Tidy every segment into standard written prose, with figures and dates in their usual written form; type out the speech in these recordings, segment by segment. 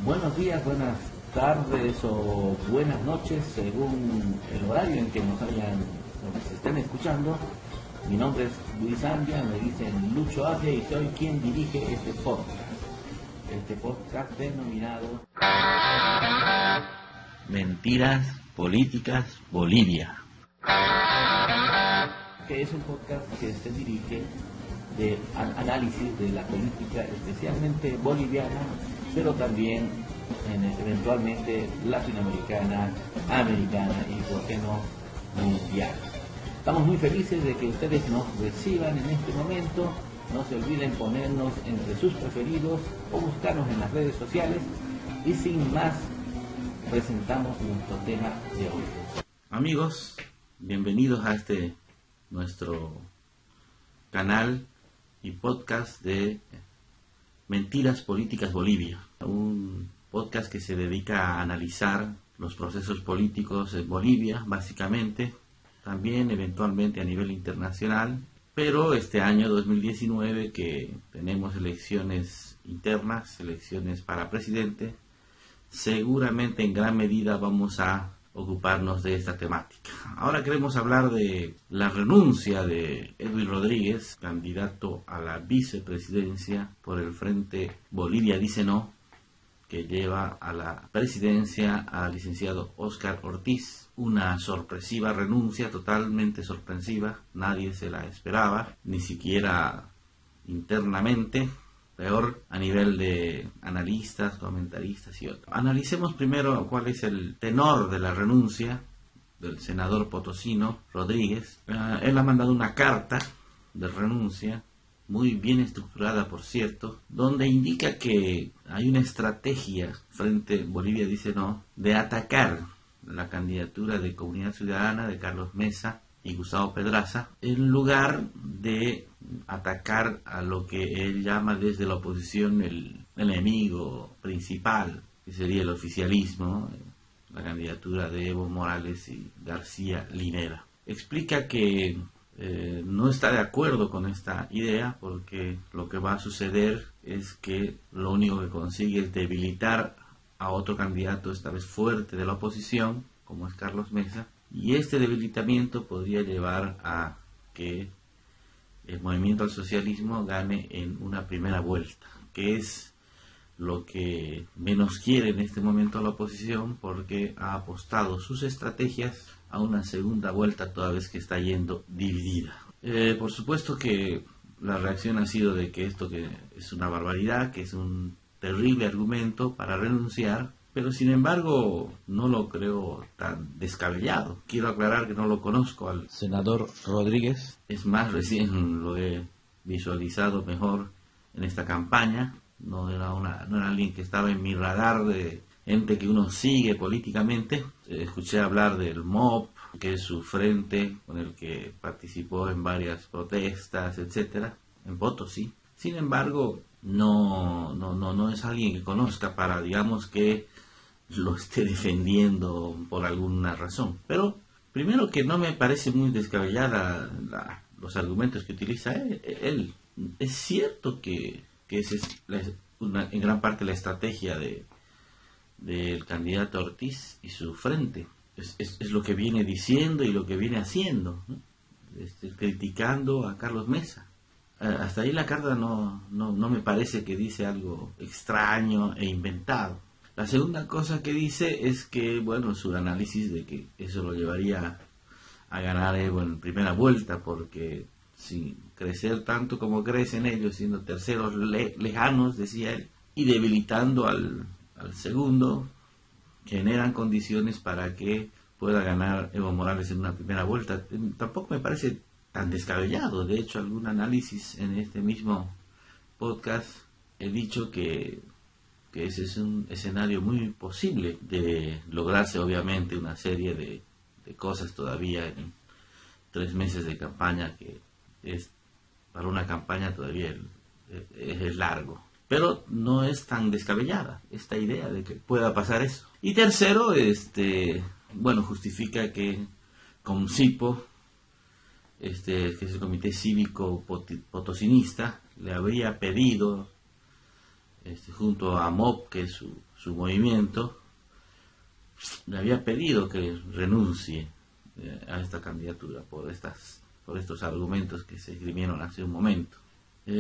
Buenos días, buenas tardes o buenas noches, según el horario en que nos estén escuchando. Mi nombre es Luis Andia, me dicen Lucho Adia y soy quien dirige este podcast denominado Mentiras Políticas Bolivia, que es un podcast que se dirige de análisis de la política especialmente boliviana, pero también eventualmente latinoamericana, americana y, por qué no, mundial. Estamos muy felices de que ustedes nos reciban en este momento. No se olviden ponernos entre sus preferidos o buscarnos en las redes sociales. Y sin más, presentamos nuestro tema de hoy. Amigos, bienvenidos a nuestro canal y podcast de Mentiras Políticas Bolivia, un podcast que se dedica a analizar los procesos políticos en Bolivia, básicamente, también eventualmente a nivel internacional, pero este año 2019 que tenemos elecciones internas, elecciones para presidente, seguramente en gran medida vamos a ocuparnos de esta temática. Ahora queremos hablar de la renuncia de Edwin Rodríguez, candidato a la vicepresidencia por el Frente Bolivia Dice No, que lleva a la presidencia al licenciado Óscar Ortiz. Una sorpresiva renuncia, totalmente sorpresiva, nadie se la esperaba, ni siquiera internamente, peor a nivel de analistas, comentaristas y otros. Analicemos primero cuál es el tenor de la renuncia del senador potosino Rodríguez. Él ha mandado una carta de renuncia, muy bien estructurada por cierto, donde indica que hay una estrategia Frente Bolivia Dice No de atacar la candidatura de Comunidad Ciudadana de Carlos Mesa y Gustavo Pedraza, en lugar de atacar a lo que él llama desde la oposición el enemigo principal, que sería el oficialismo, la candidatura de Evo Morales y García Linera. Explica que no está de acuerdo con esta idea porque lo que va a suceder es que lo único que consigue es debilitar a otro candidato, esta vez fuerte de la oposición, como es Carlos Mesa, y este debilitamiento podría llevar a que el movimiento al socialismo gane en una primera vuelta, que es lo que menos quiere en este momento la oposición, porque ha apostado sus estrategias a una segunda vuelta toda vez que está yendo dividida. Por supuesto que la reacción ha sido de que esto que es una barbaridad, que es un terrible argumento para renunciar, pero sin embargo no lo creo tan descabellado. Quiero aclarar que no lo conozco al senador Rodríguez, es más, recién lo he visualizado mejor en esta campaña. No era alguien que estaba en mi radar de gente que uno sigue políticamente. Escuché hablar del MOP, que es su frente con el que participó en varias protestas, etcétera, en Potosí. Sin embargo, no es alguien que conozca para, digamos, que lo esté defendiendo por alguna razón. Pero primero que no me parece muy descabellada los argumentos que utiliza él. Es cierto que esa es en gran parte la estrategia del candidato Ortiz y su frente. Es lo que viene diciendo y lo que viene haciendo, ¿no? Criticando a Carlos Mesa. Hasta ahí la carta no me parece que dice algo extraño e inventado. La segunda cosa que dice es que, bueno, su análisis de que eso lo llevaría a ganar Evo en primera vuelta, porque sin crecer tanto como crecen ellos, siendo terceros lejanos, decía él, y debilitando al segundo, generan condiciones para que pueda ganar Evo Morales en una primera vuelta. Tampoco me parece tan descabellado. De hecho, algún análisis en este mismo podcast he dicho que ese es un escenario muy posible de lograrse, obviamente, una serie de cosas todavía en 3 meses de campaña, que es para una campaña todavía es largo. Pero no es tan descabellada esta idea de que pueda pasar eso. Y tercero, justifica que CONCIPO, que es el Comité Cívico Potosinista, le habría pedido junto a MOP, que es su movimiento, le había pedido que renuncie a esta candidatura por estos argumentos que se esgrimieron hace un momento.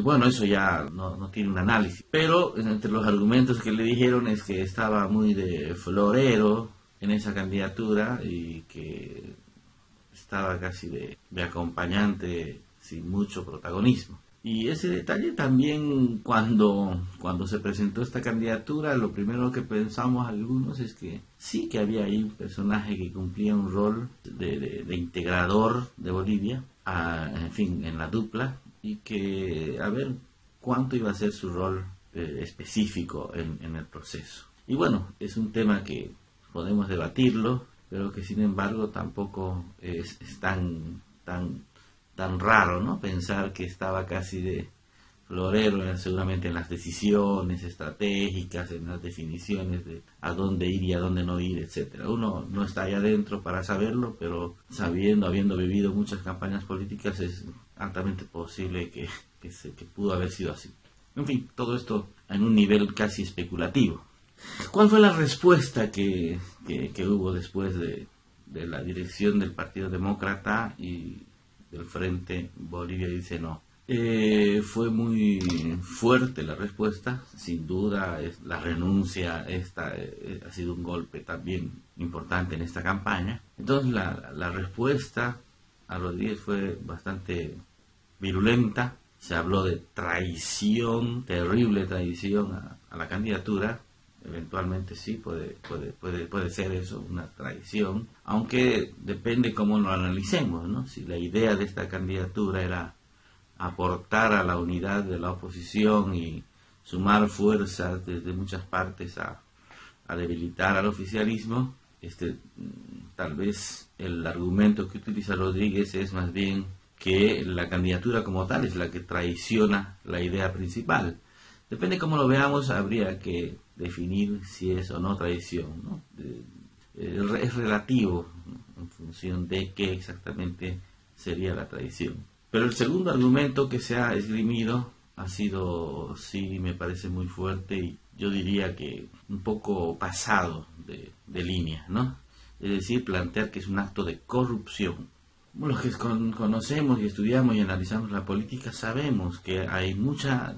Bueno, eso ya no tiene un análisis, pero entre los argumentos que le dijeron es que estaba muy de florero en esa candidatura y que estaba casi de acompañante sin mucho protagonismo. Y ese detalle también, cuando se presentó esta candidatura, lo primero que pensamos algunos es que sí que había ahí un personaje que cumplía un rol de integrador de Bolivia, en fin, en la dupla, y que a ver cuánto iba a ser su rol específico en el proceso. Y bueno, es un tema que podemos debatirlo, pero que sin embargo tampoco es tan raro, ¿no? Pensar que estaba casi de florero seguramente en las decisiones estratégicas, en las definiciones de a dónde ir y a dónde no ir, etcétera. Uno no está ahí adentro para saberlo, pero habiendo vivido muchas campañas políticas, es altamente posible que pudo haber sido así. En fin, todo esto en un nivel casi especulativo. ¿Cuál fue la respuesta que hubo después de la dirección del Partido Demócrata y del Frente Bolivia Dice No? Fue muy fuerte la respuesta, sin duda. La renuncia ha sido un golpe también importante en esta campaña. Entonces la respuesta a Rodríguez fue bastante virulenta. Se habló de traición, terrible traición a la candidatura. Eventualmente sí, puede ser eso, una traición, aunque depende cómo lo analicemos, ¿no? Si la idea de esta candidatura era aportar a la unidad de la oposición y sumar fuerzas desde muchas partes a debilitar al oficialismo, tal vez el argumento que utiliza Rodríguez es más bien que la candidatura como tal es la que traiciona la idea principal. Depende cómo lo veamos, habría que definir si es o no traición, ¿no? Es relativo en función de qué exactamente sería la traición. Pero el segundo argumento que se ha esgrimido ha sido, sí, me parece muy fuerte y yo diría que un poco pasado de línea, ¿no? Es decir, plantear que es un acto de corrupción. Los que conocemos y estudiamos y analizamos la política sabemos que hay mucha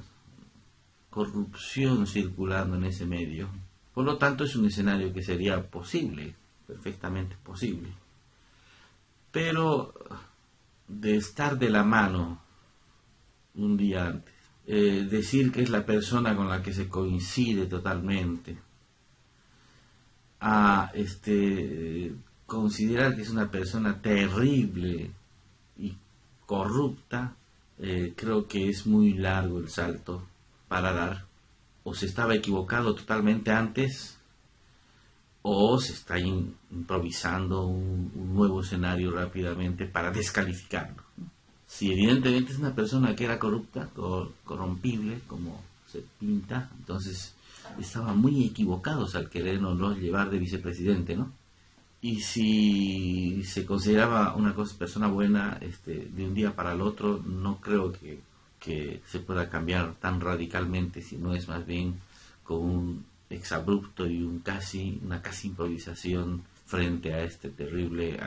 corrupción circulando en ese medio. Por lo tanto, es un escenario que sería posible, perfectamente posible. Pero de estar de la mano un día antes, decir que es la persona con la que se coincide totalmente, a considerar que es una persona terrible y corrupta, creo que es muy largo el salto para dar. O se estaba equivocado totalmente antes, o se está improvisando un nuevo escenario rápidamente para descalificarlo. Si evidentemente es una persona que era corrupta, corrompible, como se pinta, entonces estaban muy equivocados al querernos llevar de vicepresidente, ¿no? Y si se consideraba una persona buena, de un día para el otro, no creo que se pueda cambiar tan radicalmente, sino es más bien con un exabrupto y una casi improvisación frente a este terrible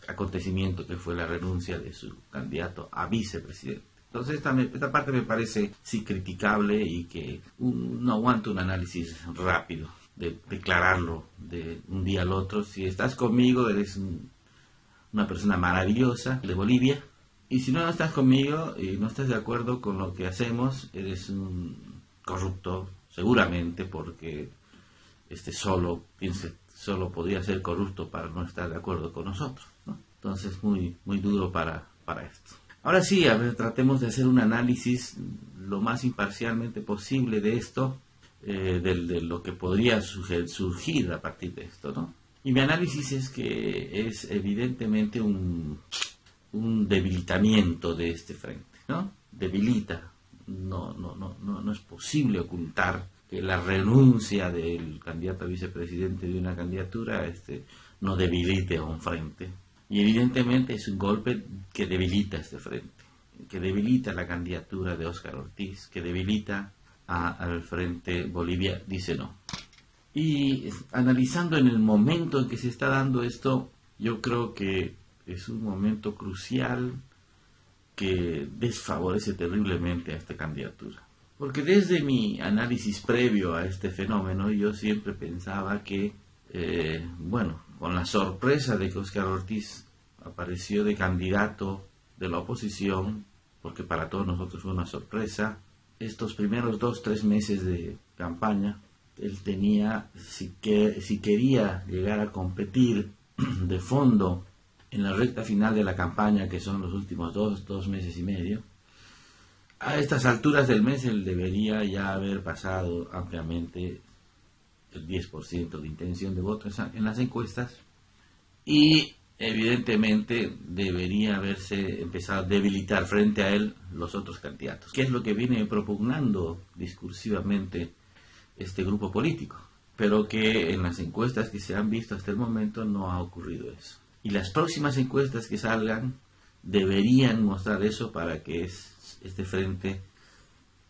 acontecimiento que fue la renuncia de su candidato a vicepresidente. Entonces esta parte me parece sí criticable y que no aguanta un análisis rápido de declararlo de un día al otro. Si estás conmigo, eres una persona maravillosa de Bolivia. Y si no estás conmigo y no estás de acuerdo con lo que hacemos, eres un corrupto, seguramente, porque solo podría ser corrupto para no estar de acuerdo con nosotros, ¿no? Entonces, muy, muy duro para esto. Ahora sí, a ver, tratemos de hacer un análisis lo más imparcialmente posible de esto, de lo que podría surgir a partir de esto, ¿no? Y mi análisis es que es evidentemente un debilitamiento de este frente, ¿no? Debilita. No es posible ocultar que la renuncia del candidato a vicepresidente de una candidatura no debilite a un frente. Y evidentemente es un golpe que debilita este frente, que debilita la candidatura de Óscar Ortiz, que debilita al Frente Bolivia dice no. Y analizando en el momento en que se está dando esto, yo creo que es un momento crucial que desfavorece terriblemente a esta candidatura. Porque desde mi análisis previo a este fenómeno, yo siempre pensaba que, con la sorpresa de que Óscar Ortiz apareció de candidato de la oposición, porque para todos nosotros fue una sorpresa, estos primeros 2-3 meses de campaña, él tenía, si quería llegar a competir de fondo en la recta final de la campaña, que son los últimos dos meses y medio, a estas alturas del mes él debería ya haber pasado ampliamente el 10% de intención de voto en las encuestas, y evidentemente debería haberse empezado a debilitar frente a él los otros candidatos, que es lo que viene propugnando discursivamente este grupo político, pero que en las encuestas que se han visto hasta el momento no ha ocurrido eso. Y las próximas encuestas que salgan deberían mostrar eso, para que este frente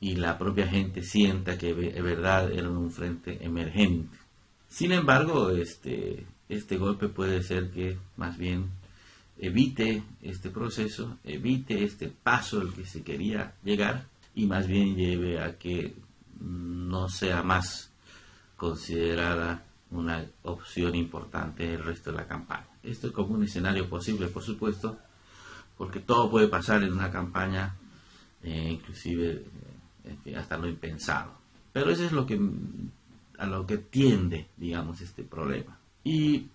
y la propia gente sienta que de verdad era un frente emergente. Sin embargo, este golpe puede ser que más bien evite este proceso, evite este paso al que se quería llegar, y más bien lleve a que no sea más considerada una opción importante el resto de la campaña. Esto es como un escenario posible, por supuesto, porque todo puede pasar en una campaña, inclusive hasta lo impensado. Pero eso es a lo que tiende, digamos, este problema. Y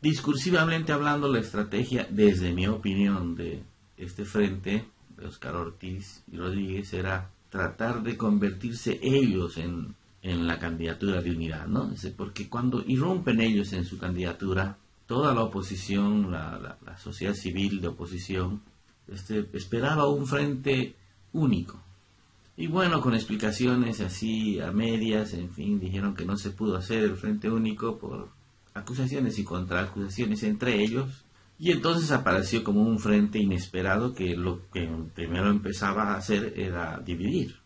discursivamente hablando, la estrategia, desde mi opinión, de este frente, de Óscar Ortiz y Rodríguez, era tratar de convertirse ellos en la candidatura de unidad, ¿no? Porque cuando irrumpen ellos en su candidatura, toda la oposición, la sociedad civil de oposición, esperaba un frente único. Y bueno, con explicaciones así a medias, en fin, dijeron que no se pudo hacer el frente único por acusaciones y contraacusaciones entre ellos. Y entonces apareció como un frente inesperado, que lo que primero empezaba a hacer era dividir.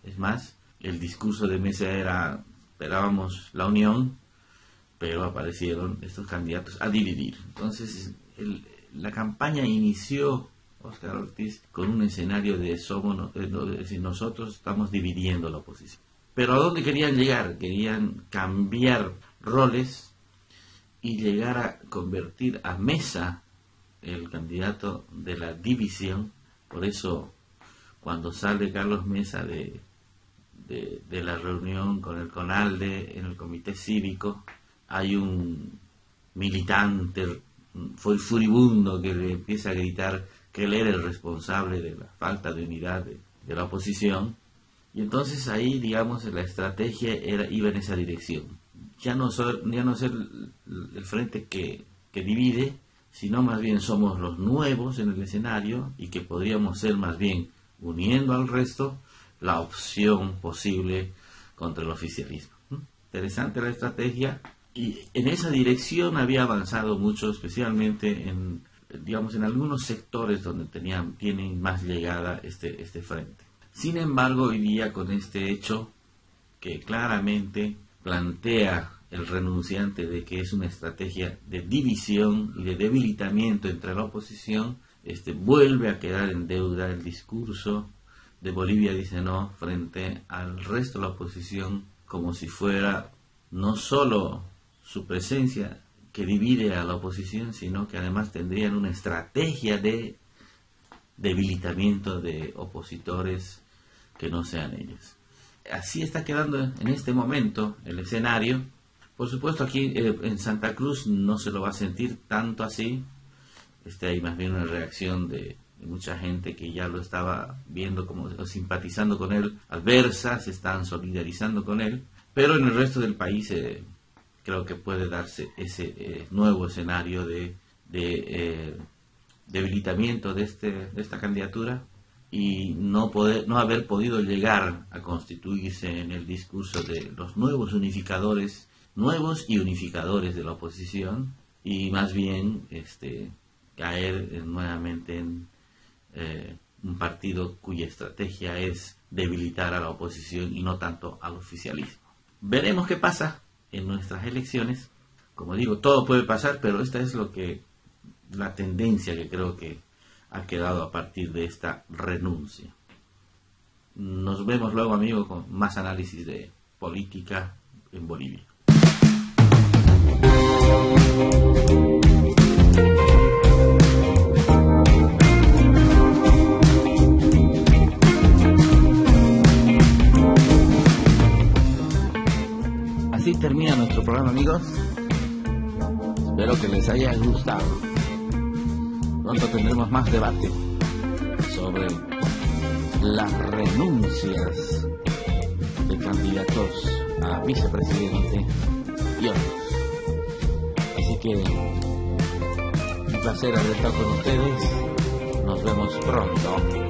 Es más, el discurso de Mesa era: esperábamos la unión, pero aparecieron estos candidatos a dividir. Entonces, la campaña inició Óscar Ortiz con un escenario de decir, nosotros estamos dividiendo la oposición. Pero ¿a dónde querían llegar? Querían cambiar roles y llegar a convertir a Mesa el candidato de la división. Por eso, cuando sale Carlos Mesa de la reunión con el CONALDE en el comité cívico, hay un militante furibundo que le empieza a gritar que él era el responsable de la falta de unidad de la oposición. Y entonces ahí, digamos, la estrategia iba en esa dirección. Ya no ser el frente que divide, sino más bien somos los nuevos en el escenario, y que podríamos ser más bien, uniendo al resto, la opción posible contra el oficialismo. Interesante la estrategia, y en esa dirección había avanzado mucho, especialmente en algunos sectores donde tienen más llegada este frente. Sin embargo, hoy día, con este hecho que claramente plantea el renunciante de que es una estrategia de división y de debilitamiento entre la oposición, vuelve a quedar en deuda el discurso de Bolivia dice no frente al resto de la oposición, como si fuera no solo su presencia que divide a la oposición, sino que además tendrían una estrategia de debilitamiento de opositores que no sean ellos. Así está quedando en este momento el escenario. Por supuesto, aquí en Santa Cruz no se lo va a sentir tanto así. Hay más bien una reacción de mucha gente que ya lo estaba viendo como simpatizando con él, adversa, se están solidarizando con él. Pero en el resto del país creo que puede darse ese nuevo escenario de debilitamiento de esta candidatura, y no haber podido llegar a constituirse en el discurso de los nuevos y unificadores de la oposición, y más bien caer nuevamente en un partido cuya estrategia es debilitar a la oposición y no tanto al oficialismo. Veremos qué pasa en nuestras elecciones. Como digo, todo puede pasar, pero esta es la tendencia que creo que ha quedado a partir de esta renuncia. Nos vemos luego, amigos, con más análisis de política en Bolivia. Así termina nuestro programa, amigos. Espero que les haya gustado. Pronto tendremos más debate sobre las renuncias de candidatos a vicepresidente y otros. Así que un placer haber estado con ustedes. Nos vemos pronto.